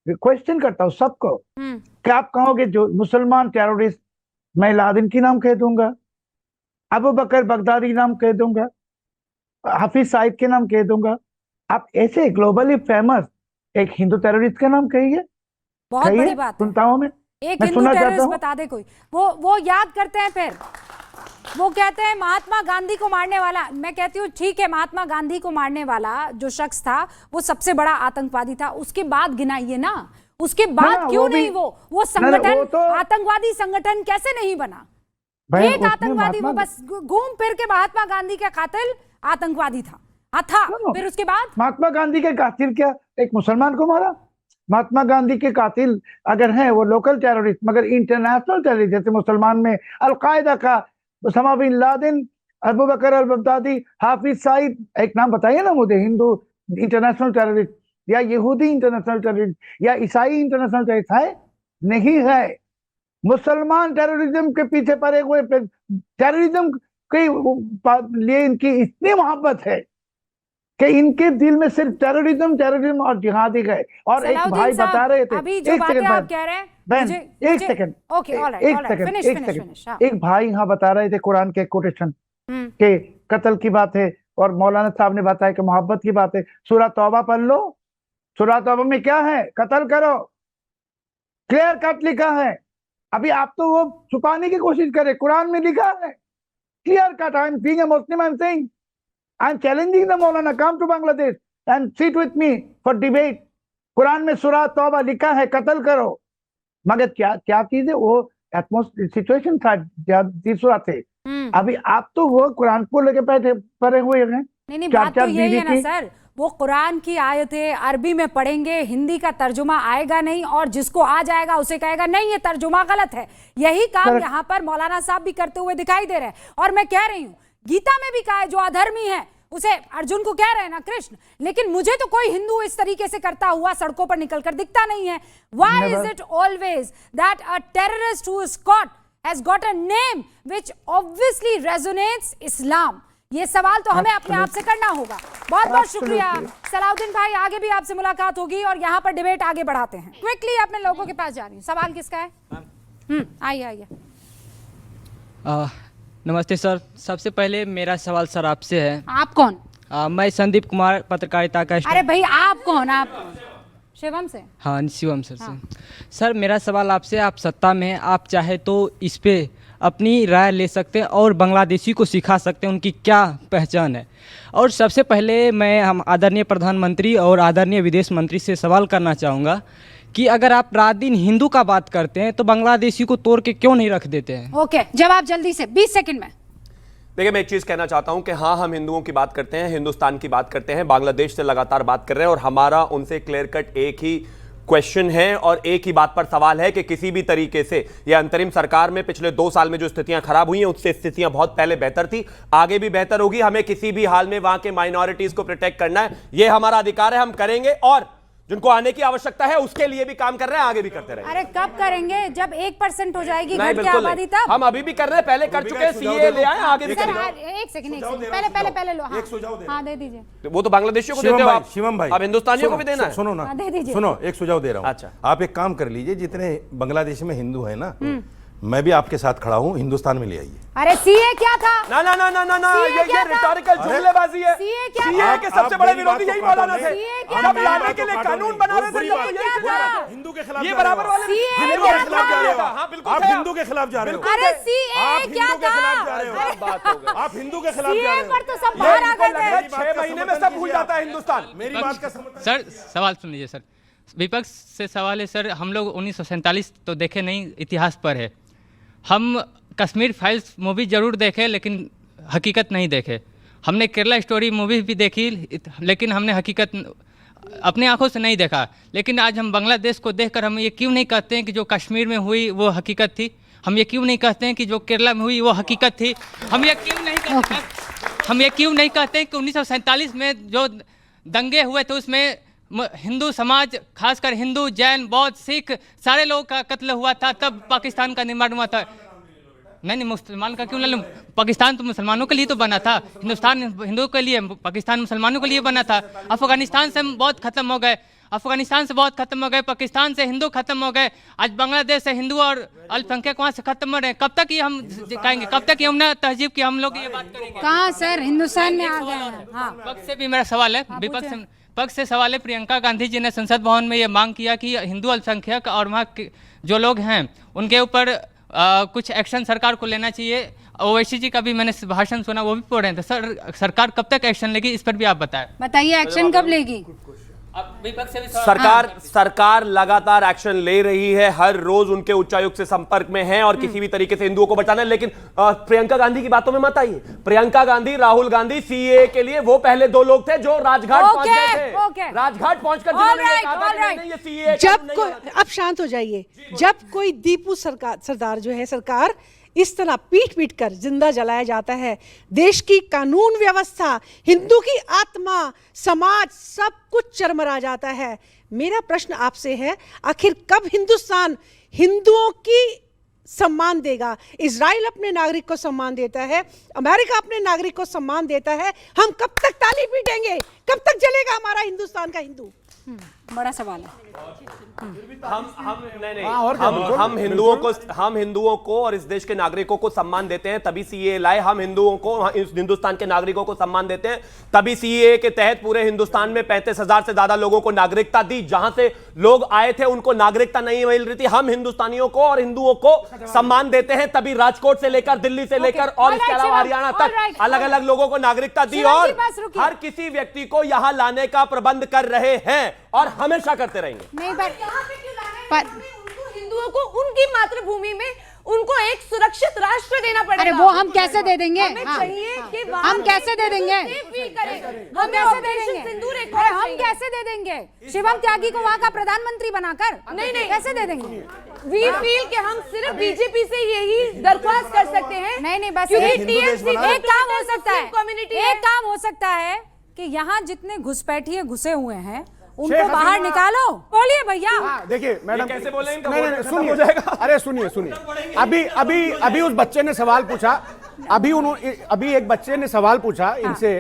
क्वेश्चन करता हूँ सबको, क्या आप कहोगे जो मुसलमान टेररिस्ट, मैं लादेन की नाम कह दूंगा, अबू बकर बगदादी नाम कह दूंगा, हाफिज सईद के नाम कह दूंगा, आप ऐसे ग्लोबली फेमस एक हिंदू टेररिस्ट का नाम कहिए। बहुत बड़ी बात है। सुनता हूं मैं एक हिंदू टेररिस्ट बता दे कोई, वो याद करते हैं, फिर वो कहते हैं महात्मा गांधी को मारने वाला। मैं कहती हूँ ठीक है, महात्मा गांधी को मारने वाला जो शख्स था वो सबसे बड़ा आतंकवादी था, उसके बाद गिनाइए ना, उसके बाद क्यों नहीं वो संगठन तो आतंकवादी संगठन कैसे नहीं बना? एक आतंकवादी, वो बस घूम फिर के महात्मा गांधी का कातिल आतंकवादी था। फिर उसके बाद महात्मा गांधी के कातिल क्या एक मुसलमान को मारा? महात्मा गांधी के कातिल अगर हैं वो लोकल टेररिस्ट, मगर इंटरनेशनल टेररिस्ट, जैसे मुसलमान में अलकायदा का उसामा बिन लादेन, अबू बकर अल बगदादी, हाफिज सईद, एक नाम बताइए ना मुझे, हिंदू इंटरनेशनल टेररिस्ट या यहूदी इंटरनेशनल टेररिस्ट या ईसाई इंटरनेशनल टेररिस्ट है? नहीं है। मुसलमान टेररिज्म के पीछे पड़े हुए, टेररिज्म के लिए इनकी इतनी मोहब्बत है कि इनके दिल में सिर्फ टेररिज्म और जिहादी गए। और एक भाई बता रहे थे, अभी जो बातें आप कह रहे हैं, एक सेकंड, ओके, ऑलराइट, एक भाई यहाँ बता रहे थे कुरान के कोटेशन के कत्ल की बात है, और मौलाना साहब ने बताया कि मोहब्बत की बात है। सूरह तौबा पढ़ लो, सूरह तौबा में क्या है? कत्ल करो, क्लियर कट लिखा है। अभी आप तो वो छुपाने की कोशिश करें, कुरान में लिखा है clear cut. I am being a Muslim, I am saying, I am challenging the maulana, come to Bangladesh and sit with me for debate. कुरान में सूरह तौबा लिखा है कत्ल करो, मगर क्या क्या चीज है? वो एटमोस्फियर सिचुएशन था, तीसरा थे। अभी आप तो वो कुरान को लेके पड़े हुए हैं। नहीं, बात तो यही है ना सर, वो कुरान की आयतें अरबी में पढ़ेंगे, हिंदी का तर्जुमा आएगा नहीं, और जिसको आ जाएगा उसे कहेगा नहीं ये तर्जुमा गलत है। यही काम यहाँ पर मौलाना साहब भी करते हुए दिखाई दे रहे हैं। और मैं कह रही हूँ, गीता में भी कहा है जो अधर्मी है उसे, अर्जुन को कह रहे हैं ना कृष्ण, लेकिन मुझे तो कोई हिंदू इस तरीके से करता हुआ सड़कों पर निकलकर दिखता नहीं है। Why is it always that a terrorist who is caught has got a name which obviously resonates Islam? ये सवाल तो हमें अपने आप से करना होगा। बहुत बहुत शुक्रिया सलाउद्दीन भाई, आगे भी आपसे मुलाकात होगी और यहाँ पर डिबेट आगे बढ़ाते हैं। क्विकली अपने लोगों के पास जा रही हूँ, सवाल किसका है? आइए। नमस्ते सर, सबसे पहले मेरा सवाल सर आपसे है। आप कौन? मैं संदीप कुमार, पत्रकारिता का। अरे भाई आप कौन? आप शिवम से? हाँ, शिवम सर से। सर मेरा सवाल आपसे, आप सत्ता में हैं, आप चाहे तो इस पे अपनी राय ले सकते हैं और बांग्लादेशी को सिखा सकते हैं उनकी क्या पहचान है। और सबसे पहले मैं हम आदरणीय प्रधानमंत्री और आदरणीय विदेश मंत्री से सवाल करना चाहूँगा कि अगर आप रात दिन हिंदू का बात करते हैं तो बांग्लादेशी को तोड़ के क्यों नहीं रख देते हैं? ओके, जवाब जल्दी से 20 सेकंड में। देखिए, मैं एक चीज कहना चाहता हूं कि हाँ, हम हिंदुओं की बात करते हैं, हिंदुस्तान की बात करते हैं, बांग्लादेश से लगातार बात कर रहे हैं, और हमारा उनसे क्लियर कट एक ही क्वेश्चन है और एक ही बात पर सवाल है कि किसी भी तरीके से यह अंतरिम सरकार में पिछले 2 साल में जो स्थितियां खराब हुई हैं उससे स्थितियां बहुत पहले बेहतर थी, आगे भी बेहतर होगी। हमें किसी भी हाल में वहां के माइनॉरिटीज को प्रोटेक्ट करना है, यह हमारा अधिकार है, हम करेंगे। और जिनको आने की आवश्यकता है उसके लिए भी काम कर रहे हैं, आगे भी करते रहेंगे। अरे कब करेंगे? जब 1% हो जाएगी घट की आबादी तब। हम अभी भी कर रहे हैं, पहले कर चुके हैं, सीए ले आए, आगे भी करेंगे। एक सेकंड पहले लो। हाँ दे दीजिए। वो तो बांग्लादेशियों को देते हो आप, शिवम भाई, अब हिंदुस्तानियों को भी देना है। सुनो ना, दे दीजिए। सुनो, एक सुझाव दे रहा हूँ। अच्छा, आप एक काम कर लीजिए, जितने बांग्लादेश में हिंदू है ना, मैं भी आपके साथ खड़ा हूँ, हिंदुस्तान में ले आइए। अरे सीए क्या था? ना ना ना ना ना ना, ये रिटॉरिकल जुमलेबाजी है। सीए के सबसे बड़े विरोधी यही मौलाना थे, जब लाने के लिए कानून बना रहे थे तब तो यही था। हिंदू के खिलाफ ये बराबर वाले हिंदू के खिलाफ जा रहे हो। हाँ बिल्कुल, आप हिंदू के खिलाफ जा रहे हो। अरे सीए क्या था? आप हिंदू के खिलाफ जा रहे हो। पर तो सब बाहर आ गए थे। 6 महीने में सब भूल जाता है हिंदुस्तान। मेरी बात का समर्थन। सर सवाल सुन लीजिए सर, विपक्ष से सवाल है सर, हम लोग 1947 तो देखे नहीं, इतिहास पर है। हम कश्मीर फाइल्स मूवी ज़रूर देखे लेकिन हकीकत नहीं देखे। हमने केरला स्टोरी मूवी भी देखी लेकिन हमने हकीकत अपने आंखों से नहीं देखा। लेकिन आज हम बांग्लादेश को देखकर हम ये क्यों नहीं कहते हैं कि जो कश्मीर में हुई वो हकीकत थी? हम ये क्यों नहीं कहते हैं कि जो केरला में हुई वो हकीकत थी? हम ये क्यों नहीं कहते हैं कि 1947 में जो दंगे हुए थे उसमें हिंदू समाज, खासकर हिंदू, जैन, बौद्ध, सिख सारे लोगों का कत्ल हुआ था, तब पाकिस्तान का निर्माण हुआ था। नहीं, मुसलमान का क्यों ले लूँ? पाकिस्तान तो मुसलमानों के लिए तो बना था, हिंदुस्तान हिंदुओं के लिए, पाकिस्तान मुसलमानों के लिए बना था। अफगानिस्तान से हम बहुत खत्म हो गए, पाकिस्तान से हिंदू खत्म हो गए, आज बांग्लादेश से हिंदू और अल्पसंख्यक वहाँ से खत्म हो रहे हैं। कब तक ये हम कहेंगे? कब तक ये हमने तहजीब की हम लोग ये बात करेंगे? कहाँ सर हिंदुस्तान में आ गए हैं? हाँ, विपक्ष से भी मेरा सवाल है, विपक्ष से सवाल है। प्रियंका गांधी जी ने संसद भवन में ये मांग किया कि हिंदू अल्पसंख्यक और वहाँ जो लोग हैं उनके ऊपर कुछ एक्शन सरकार को लेना चाहिए। ओवैसी जी का भी मैंने भाषण सुना, वो भी पढ़ रहे थे। सर सरकार कब तक एक्शन लेगी, इस पर भी आप बताइए एक्शन कब लेगी? विपक्ष से भी सरकार लगातार एक्शन ले रही है, हर रोज उनके उच्चायुक्त से संपर्क में है और किसी भी तरीके से हिंदुओं को बचाना है। लेकिन प्रियंका गांधी की बातों में मत आइए। प्रियंका गांधी, राहुल गांधी सीए के लिए वो पहले 2 लोग थे जो राजघाट पहुंच गए थे। राजघाट पहुंचकर अब शांत हो जाइए। जब कोई दीपू सरदार जो है सरकार इस तरह पीट पीट कर जिंदा जलाया जाता है, देश की कानून व्यवस्था, हिंदू की आत्मा, समाज सब कुछ चरमरा जाता है। मेरा प्रश्न आपसे है, आखिर कब हिंदुस्तान हिंदुओं की सम्मान देगा। इजराइल अपने नागरिक को सम्मान देता है, अमेरिका अपने नागरिक को सम्मान देता है। हम कब तक ताली पीटेंगे? कब तक चलेगा हमारा हिंदुस्तान का हिंदू? बड़ा सवाल है। हम हिंदुओं को और इस देश के नागरिकों को सम्मान देते हैं, तभी सीएए लाए। हम हिंदुओं को, हिंदुस्तान के नागरिकों को सम्मान देते हैं, तभी सीएए के तहत पूरे हिंदुस्तान में 35,000 से ज्यादा लोगों को नागरिकता दी। जहां से लोग आए थे उनको नागरिकता नहीं मिल रही थी। हम हिंदुस्तानियों को और हिंदुओं को सम्मान देते हैं, तभी राजकोट से लेकर दिल्ली से लेकर और इसके अलावा हरियाणा तक अलग अलग लोगों को नागरिकता दी और हर किसी व्यक्ति को यहां लाने का प्रबंध कर रहे हैं और हमेशा करते रहेंगे। नहीं, पर हिंदुओं को उनकी मातृभूमि में उनको एक सुरक्षित राष्ट्र देना पड़ेगा। अरे वो हम कैसे दे देंगे? हम कैसे दे देंगे? हम कैसे दे देंगे? हम कैसे दे देंगे शिवम त्यागी को वहाँ का प्रधानमंत्री बनाकर? नहीं, कैसे दे देंगे? वी फील कि हम सिर्फ बीजेपी से यही दरख्वास्त कर सकते हैं। नहीं, बस एक काम हो सकता है, एक काम हो सकता है कि यहाँ जितने घुसपैठिए घुसे हुए हैं उनको बाहर निकालो। बोलिए भैया। देखिए मैडम, कैसे बोलेंगे? नहीं, सुनिए। अरे सुनिए, अभी उस बच्चे ने सवाल पूछा, अभी एक बच्चे ने सवाल पूछा इनसे,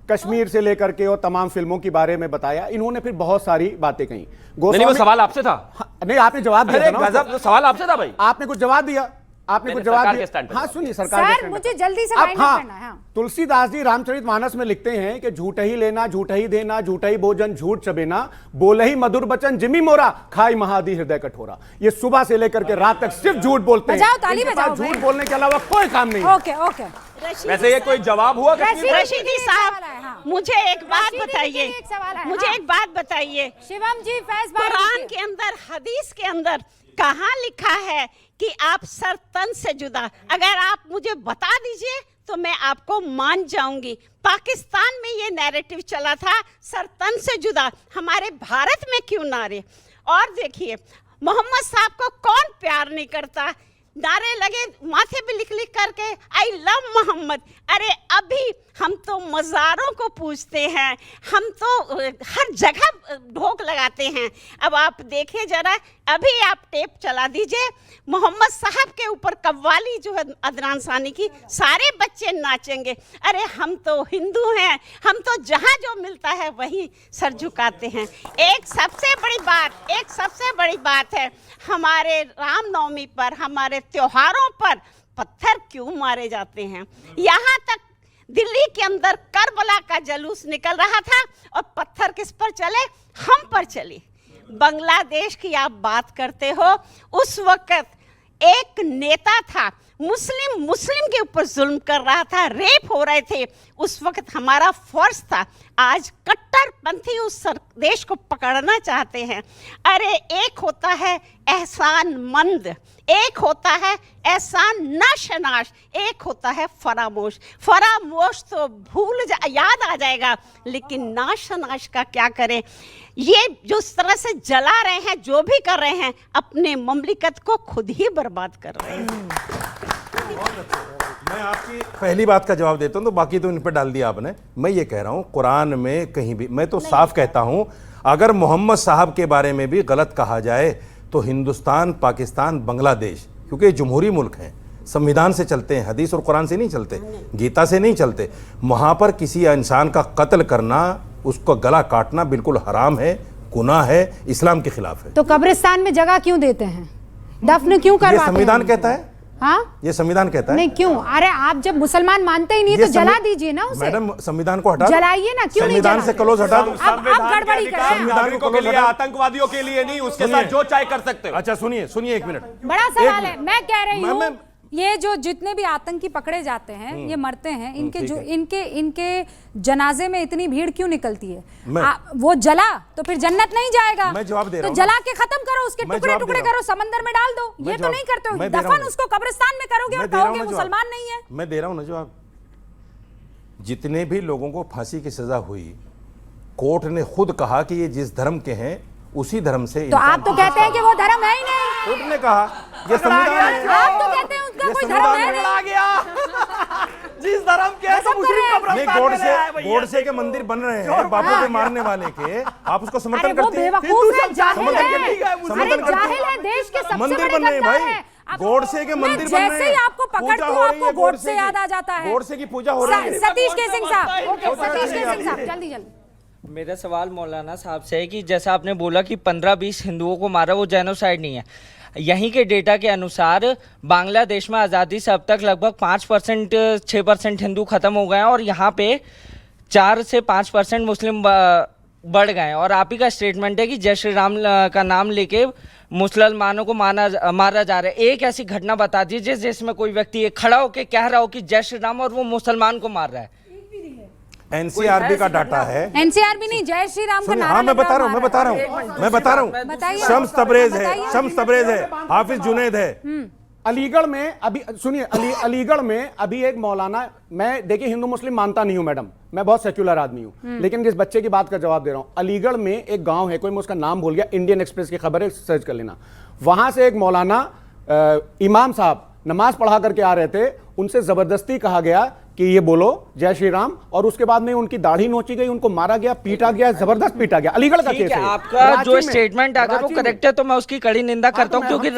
कश्मीर से लेकर के और तमाम फिल्मों के बारे में बताया। इन्होंने फिर बहुत सारी बातें कही। नहीं, वो सवाल आपसे था। नहीं, आपने जवाब दिया था ना। सवाल आपसे था भाई, आपने कुछ जवाब दिया। हाँ सुनिए, सरकार सर मुझे जल्दी से वाइंड अप करना है। तुलसीदास जी रामचरितमानस में लिखते हैं कि झूठ ही लेना, झूठ ही देना, झूठ ही भोजन, झूठ चबेना, बोले ही मधुर बचन, जिमी मोरा, खाई महादी हृदय कठोरा। ये सुबह से लेकर के रात तक सिर्फ झूठ बोलते हैं। ताली बजाओ। झूठ बोलने के अलावा कोई काम नहीं। ओके। वैसे ये कोई जवाब हुआ? रशीदी साहब, मुझे एक बात बताइए, मुझे एक बात बताइए, शिवम जी, फैज कुरान के अंदर, हदीस के अंदर कहाँ लिखा है कि आप सर तन से जुदा? अगर आप मुझे बता दीजिए तो मैं आपको मान जाऊंगी। पाकिस्तान में ये नैरेटिव चला था सर तन से जुदा, हमारे भारत में क्यों ना रहे? और देखिए, मोहम्मद साहब को कौन प्यार नहीं करता? नारे लगे माथे पे लिख करके आई लव मोहम्मद। अरे अभी हम तो मज़ारों को पूछते हैं, हम तो हर जगह ढोक लगाते हैं। अब आप देखिए जरा, अभी आप टेप चला दीजिए मोहम्मद साहब के ऊपर कव्वाली जो है अदनान सानी की, सारे बच्चे नाचेंगे। अरे हम तो हिंदू हैं, हम तो जहाँ जो मिलता है वहीं सर झुकाते हैं। एक सबसे बड़ी बात है, हमारे रामनवमी पर, हमारे त्योहारों पर पत्थर क्यों मारे जाते हैं? यहाँ तक दिल्ली के अंदर करबला का जुलूस निकल रहा था और पत्थर किस पर चले? हम पर चले। बांग्लादेश की आप बात करते हो, उस वक्त एक नेता था, मुस्लिम के ऊपर जुल्म कर रहा था, रेप हो रहे थे। उस वक्त हमारा फर्ज था। आज कट्टरपंथी उस देश को पकड़ना चाहते हैं। अरे एक होता है एहसानमंद, एक होता है एहसान नाशनाश, एक होता है फरामोश। फरामोश तो याद आ जाएगा, लेकिन नाशनाश का क्या करें? ये जो तरह से जला रहे हैं, जो भी कर रहे हैं, अपने ममलिकत को खुद ही बर्बाद कर रहे हैं। मैं आपकी पहली बात का जवाब देता हूं, तो बाकी तो इन पर डाल दिया आपने। मैं ये कह रहा हूं, कुरान में कहीं भी, मैं तो साफ कहता हूं, अगर मोहम्मद साहब के बारे में भी गलत कहा जाए तो हिंदुस्तान, पाकिस्तान, बांग्लादेश, क्योंकि ये जमहूरी मुल्क हैं, संविधान से चलते हैं, हदीस और कुरान से नहीं चलते, गीता से नहीं चलते। वहां पर किसी इंसान का कत्ल करना, उसको गला काटना बिल्कुल हराम है, गुनाह है, इस्लाम के खिलाफ है। तो कब्रिस्तान में जगह क्यों देते हैं? दफन क्यों करवाते हैं? ये संविधान कहता है। हाँ, ये संविधान कहता है। नहीं क्यों? अरे आप जब मुसलमान मानते ही नहीं तो जला दीजिए ना उसे। मैडम, संविधान को हटा, जलाइए ना, क्यों नहीं? संविधान से क्लोज हटा दो। अब गड़बड़ी कर रहे हैं। नागरिकों के लिए, आतंकवादियों के लिए नहीं, उसके साथ जो चाहे कर सकते हो। अच्छा सुनिए एक मिनट, बड़ा सवाल है। मैं कह रही हूँ, ये जो जितने भी आतंकी पकड़े जाते हैं, ये मरते हैं, इनके जनाजे में इतनी भीड़ क्यों निकलती है? वो जला तो फिर जन्नत नहीं जाएगा। मैं जवाब दे रहा हूं। तो जला के खत्म करो, उसके टुकड़े टुकड़े करो, समंदर में डाल दो। ये तो नहीं करते हो, दफन उसको कब्रिस्तान में करोगे और कहोगे मुसलमान नहीं है। मैं दे रहा हूं ना जवाब। जितने भी लोगों को फांसी की सजा हुई, कोर्ट ने खुद कहा कि ये जिस धर्म के हैं उसी धर्म से। तो आप तो कहते हैं कि वो धर्म है ही नहीं। कोर्ट ने कहा, ये संविधान है। आप तो कहते हैं उनका कोई धर्म है नहीं। जिस धर्म के है, गोडसे के मंदिर बन रहे हैं, बापू के मारने वाले के, आप उसको समर्थन करते हैं? बेवकूफ है, जाहिल है, देश के सबसे बड़े गद्दार है। गोडसे के मंदिर बन रहे हैं। जैसे ही आपको पकड़ती हूँ आपको गोडसे याद आ जाता है। गोडसे की पूजा हो रही है। सतीश के सिंह साहब, ओके, सतीश के सिंह साहब, जल्दी जल्दी। मेरा सवाल मौलाना साहब से है कि जैसा आपने बोला कि 15-20 हिंदुओं को मारा, वो जेनोसाइड नहीं है। यहीं के डेटा के अनुसार बांग्लादेश में आज़ादी से अब तक लगभग 5% 6% हिंदू खत्म हो गए हैं और यहाँ पे 4 से 5% मुस्लिम बढ़ गए हैं। और आप ही का स्टेटमेंट है कि जय श्री राम का नाम लेके मुसलमानों को मारा जा रहा है। एक ऐसी घटना बता दीजिए जिसमें कोई व्यक्ति खड़ा होकर कह रहा हो कि जय श्री राम और वो मुसलमान को मार रहा है। एनसीआरबी का डाटा है। एनसीआरबी नहीं, जय श्री राम का नारा। हाँ, मैं बता रहा हूँ शम्स तबरेज है, हाफिज जुनैद है। अलीगढ़ में अभी सुनिए, अलीगढ़ में अभी एक मौलाना, मैं देखिए हिंदू मुस्लिम मानता नहीं हूं मैडम, मैं बहुत सेक्युलर आदमी हूं, लेकिन जिस बच्चे की बात का जवाब दे रहा हूं, अलीगढ़ में एक गांव है, कोई मैं उसका नाम भूल गया, इंडियन एक्सप्रेस की खबर है, सर्च कर लेना। वहां से एक मौलाना इमाम साहब नमाज पढ़ा करके आ रहे थे, उनसे जबरदस्ती कहा गया कि ये बोलो जय श्री राम, और उसके बाद में उनकी दाढ़ी नोची गई, उनको मारा गया, पीटा गया, जबरदस्त पीटा गया। अलीगढ़ का केस है। आपका जो स्टेटमेंट अगर वो करेक्ट है तो मैं उसकी कड़ी निंदा करता हूं, क्योंकि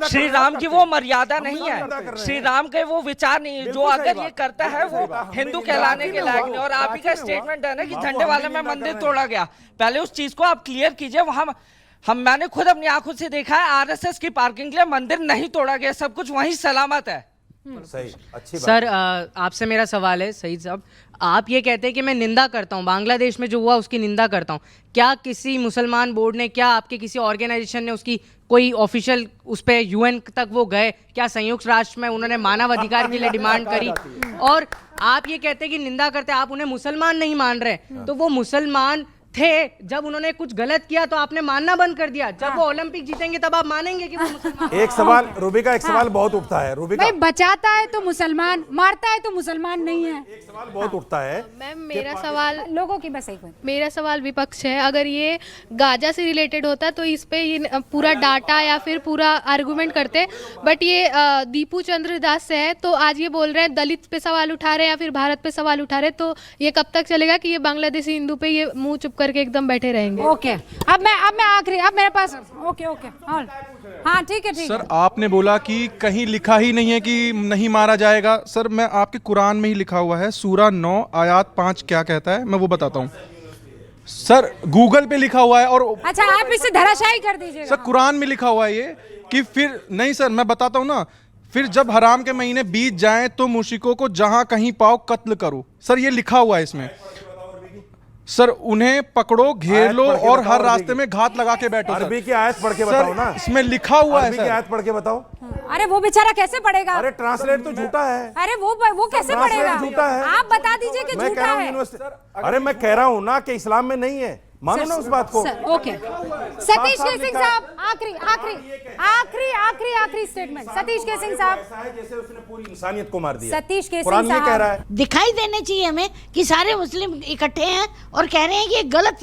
श्री राम की वो मर्यादा नहीं है, श्री राम के वो विचार नहीं है। जो अगर ये करता है वो हिंदू कहलाने के लायक नहीं। और आप ही का स्टेटमेंट है ना कि झंडे वाले में मंदिर तोड़ा गया, पहले उस चीज को आप क्लियर कीजिए। वहां मैंने खुद अपनी आंखों से देखा है, आरएसएस की पार्किंग के लिए मंदिर नहीं तोड़ा गया, सब कुछ वहीं सलामत है। सही, अच्छी बात। सर आपसे मेरा सवाल है सईद साहब, आप ये कहते हैं कि मैं निंदा करता हूँ, बांग्लादेश में जो हुआ उसकी निंदा करता हूँ, क्या किसी मुसलमान बोर्ड ने, क्या आपके किसी ऑर्गेनाइजेशन ने उसकी कोई ऑफिशियल उस पर यूएन तक वो गए, क्या संयुक्त राष्ट्र में उन्होंने मानव अधिकार के लिए डिमांड करी? और आप ये कहते हैं कि निंदा करते हैं, आप उन्हें मुसलमान नहीं मान रहे, तो वो मुसलमान थे जब उन्होंने कुछ गलत किया तो आपने मानना बंद कर दिया, जब वो ओलंपिक जीतेंगे तब आप मानेंगे कि वो मुसलमान? एक सवाल रूबिका, एक सवाल बहुत उठता है रूबिका, भाई बचाता है तो मुसलमान, मारता है तो मुसलमान नहीं है। एक सवाल बहुत उठता है। मैम मेरा सवाल लोगों की, बस एक मिनट, मेरा सवाल विपक्ष है, अगर ये गाजा से रिलेटेड होता तो इस पे ये पूरा डाटा या फिर पूरा आर्गुमेंट करते, बट ये दीपू चंद्र दास से है तो आज ये बोल रहे हैं दलित पे सवाल उठा रहे हैं या फिर भारत पे सवाल उठा रहे हैं, तो ये कब तक चलेगा कि ये बांग्लादेशी हिंदू पे ये मुंह चुप करके एकदम बैठे रहेंगे? ओके, अब मैं आखिरी, अब मेरे पास, ओके हाँ ठीक है सर, आपने बोला कि कहीं लिखा ही नहीं है कि नहीं मारा जाएगा। सर मैं आपके कुरान में ही लिखा हुआ है, सूरा 9 आयत 5 क्या कहता है, मैं वो बताता हूँ सर, गूगल पे लिखा हुआ है। और अच्छा, आप इसे धराशायी कर दीजिए सर, कुरान में लिखा हुआ है ये कि फिर नहीं सर, मैं बताता हूँ ना, फिर जब हराम के महीने बीत जाएं तो मुश्रिकों को जहां कहीं पाओ कत्ल करो। सर ये लिखा हुआ है इसमें, सर उन्हें पकड़ो, घेर लो और हर रास्ते में घात लगा के बैठो। अरबी की आयत पढ़ के बताओ ना, इसमें लिखा हुआ है। अरबी की आयत पढ़ के बताओ। अरे वो बेचारा कैसे पढ़ेगा? अरे ट्रांसलेट तो झूठा है। अरे वो कैसे पढ़ेगा? झूठा है। आप बता दीजिए कि झूठा है। अरे मैं कह रहा हूँ ना कि इस्लाम में नहीं है, मानो ना उस बात को। ओके, सतीश के सिंह साहब, आखिरी स्टेटमेंट, सतीश के सिंह साहब। जैसे उसने पूरी इंसानियत को मार दिया। सतीश के कुरान ये कह रहा है। दिखाई देने चाहिए हमें कि सारे मुस्लिम इकट्ठे हैं और कह रहे हैं कि गलत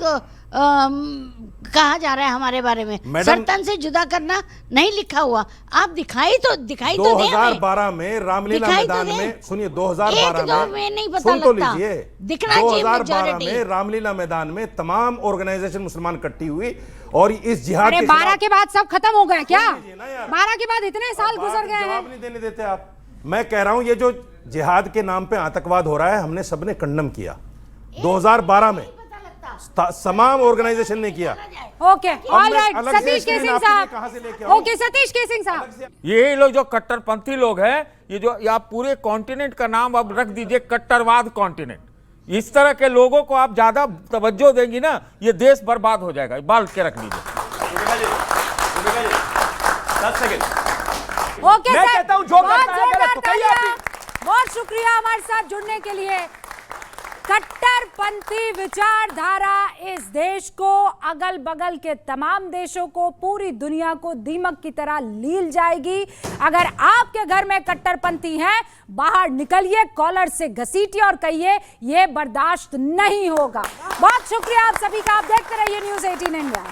कहा जा रहा है हमारे बारे में। सरतन से जुदा करना नहीं लिखा हुआ, आप दिखाई तो दें। 2012 में रामलीला मैदान में, सुनिए 2012 में नहीं पता सुन तो लगता, लीजिए, दिखना चाहिए 2012 में रामलीला मैदान में तमाम ऑर्गेनाइजेशन मुसलमान इकट्ठी हुई और इस जिहाद के 12 के बाद सब खत्म हो गया क्या? 12 के बाद इतने साल गुजर गए हैं। जवाब नहीं देने देते आप। मैं कह रहा हूं ये जो जिहाद के नाम पे आतंकवाद हो रहा है, हमने सबने कंडम किया 2012 में, तमाम ऑर्गेनाइजेशन ने किया। ओके, ऑलराइट, सतीश के सिंह साहब। ओके, सतीश के सिंह साहब, ये लोग जो कट्टरपंथी लोग हैं, ये जो आप पूरे कॉन्टिनेंट का नाम अब रख दीजिए कट्टरवाद कॉन्टिनेंट, इस तरह के लोगों को आप ज्यादा तवज्जो देंगी ना, ये देश बर्बाद हो जाएगा। बाल के रख लीजिए। ओके मैं कहता हूं जो करता है गलत, तो कहिए आप भी। बहुत शुक्रिया हमारे साथ जुड़ने के लिए। कट्टरपंथी विचारधारा इस देश को, अगल बगल के तमाम देशों को, पूरी दुनिया को दीमक की तरह लील जाएगी। अगर आपके घर में कट्टरपंथी हैं, बाहर निकलिए, कॉलर से घसीटिए और कहिए ये बर्दाश्त नहीं होगा। बहुत शुक्रिया आप सभी का। आप देखते रहिए न्यूज़ 18 इंडिया।